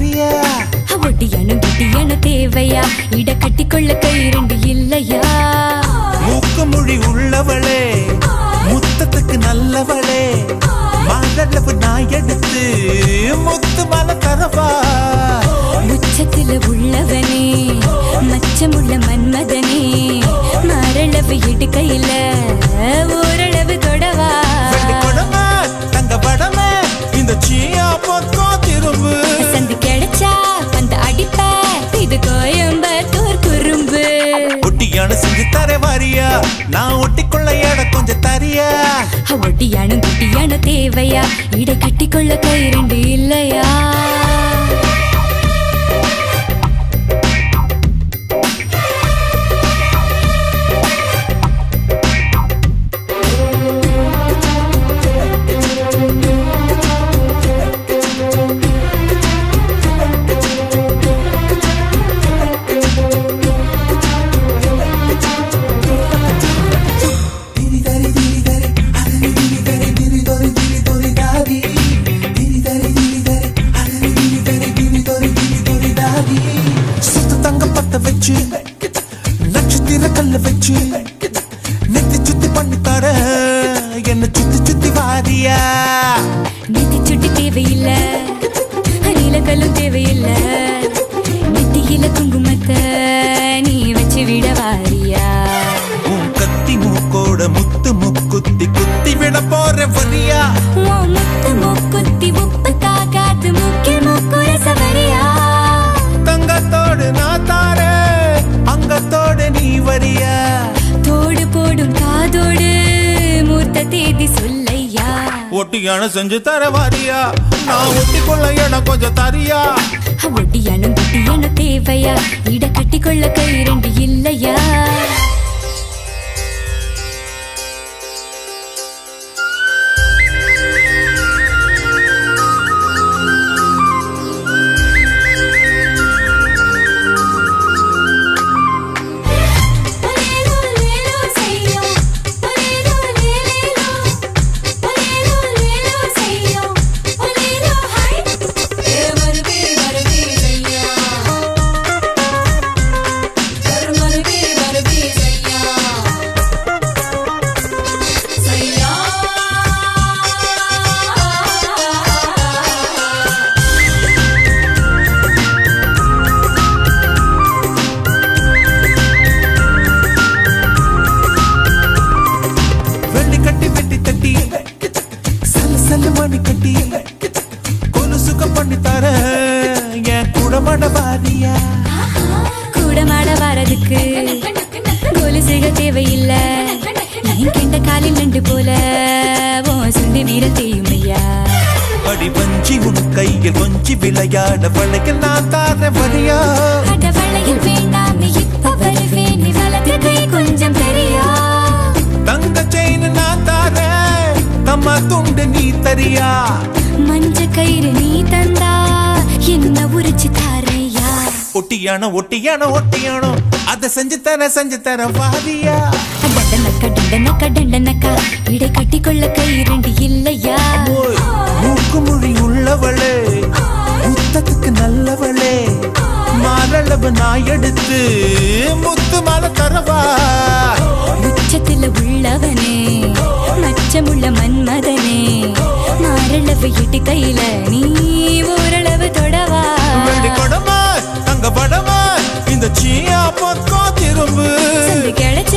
தரியா? ஒட்டியானும் கிட்டியானும் தேவையா? இட கட்டிக்கொள்ள கை ரெண்டு இல்லையா? மூக்கு மொழி உள்ளவளே, முத்தத்துக்கு நல்லவளே, மகளவு நான் எடுத்து முத்து மல தரவா? உச்சத்துல உள்ளவனே, மச்சமுள்ள மன்மதனே, மரளவு இடுக்கையில ஓரளவு தொடவா? தங்க படமே இந்த சீயா பக்கம் திரும்பு. சந்து கிடைச்சா அந்த அடிப்ப, இது கோயம்பத்தூர் குறும்பு. ஒட்டியான செஞ்சு தர வாரியா? நான் ஒட்டிக்கொள்ள இடம் கொஞ்சம் தரியா? ஒட்டியானும் குட்டியானும் தேவையா? இட கட்டிக்கொள்ள கை ரெண்டு இல்லையா? நட்சத்திர கல்ல வச்சு நெத்தி சுத்தி பண்ணி தர, என்ன சுத்தி சுத்தி வாரியா? நெத்தி சுட்டி தேவையில்ல, நீலக்கல்லும் தேவையில்ல, நெத்தியில குங்குமத்தை நீ வச்சு விட வாரியா? உன் கத்தி மூக்கோட முத்து முக்குத்தி குத்தி விட போற வரியா? முத்து முக்குத்தி உப்பு தாக்காத்து முக்கிய முக்குற சவரியா? தங்கத்தோடு நான் தாரே, அங்கத்தோடு நீ வரியா? தோடு போடும் காதோடு மூத்த தேதி சொல்லையா? ஒட்டியான செஞ்சு தர வாரியா? நான் ஒட்டிக்கொள்ள இடம் கொஞ்சம் தரியா? ஒட்டியானும் குட்டியானும் தேவையா? இட கட்டிக்கொள்ள கை ரெண்டு இல்லையா? மணி கட்டி கொலு சுகம் பண்ணி தர, என் கூடமாட வாரியா? கூடமாட வரதுக்கு கொலுசுக தேவையில்ல, என் கெண்ட காலில் நண்டு போல சுண்டி வீர தேயுமையா? அடி வஞ்சி உன் கையில் கொஞ்சி விளையாட வளைக்க நான் தார வரியா? அட வளையல் வேண்டாமே இப்ப வருவேன், நீ வலது கை கொஞ்சம் தெரியா? தங்க செயின் நான் தார, தம்மா துண்டு நீ தரியா? மஞ்ச கயிறு நீ தந்தா என்ன உரிச்சு தாரையா? ஒட்டியானோ ஒட்டியானோ ஒட்டியானோ அத செஞ்சு தர வாரியா? டண்டனக்கா டண்டனக்கா டண்டனக்கா இடை கட்டிக்கொள்ள கை ரெண்டு இல்லையா? மூக்கு மொழி உள்ளவளே, முத்தத்துக்கு நல்லவளே, மாரளவு நான் எடுத்து முத்து மல தரவா? உச்சத்துல உள்ளவனே, மச்சமுள்ள மன்மதனே, மாரளவு இட்டு கையில நீ ஓரளவு தொடவா? வெள்ளி கொடமா தங்க படமா இந்த சீயா பக்கம் திரும்பு. கிடைச்ச